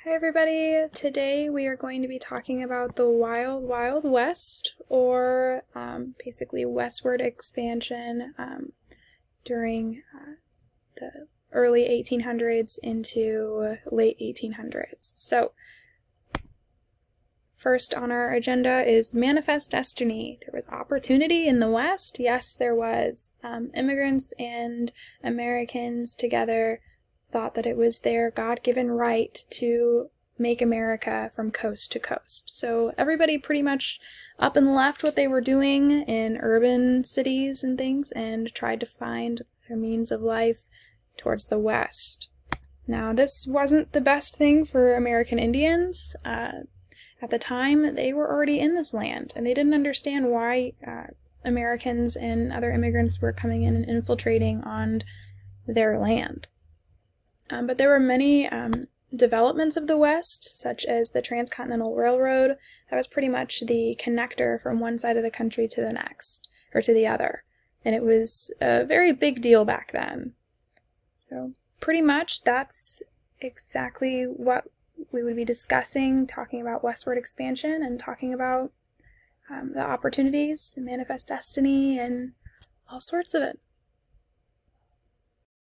Hi everybody! Today we are going to be talking about the Wild Wild West, or basically westward expansion during the early 1800s into late 1800s. So, first on our agenda is Manifest Destiny. There was opportunity in the West. Yes, there was. Immigrants and Americans together thought that it was their God-given right to make America from coast to coast. So everybody pretty much up and left what they were doing in urban cities and things and tried to find their means of life towards the West. Now, this wasn't the best thing for American Indians. At the time, they were already in this land, and they didn't understand why Americans and other immigrants were coming in and infiltrating on their land. But there were many developments of the West, such as the Transcontinental Railroad. That was pretty much the connector from one side of the country to the next, or to the other. And it was a very big deal back then. So pretty much that's exactly what we would be discussing, talking about westward expansion and talking about the opportunities, Manifest Destiny, and all sorts of it.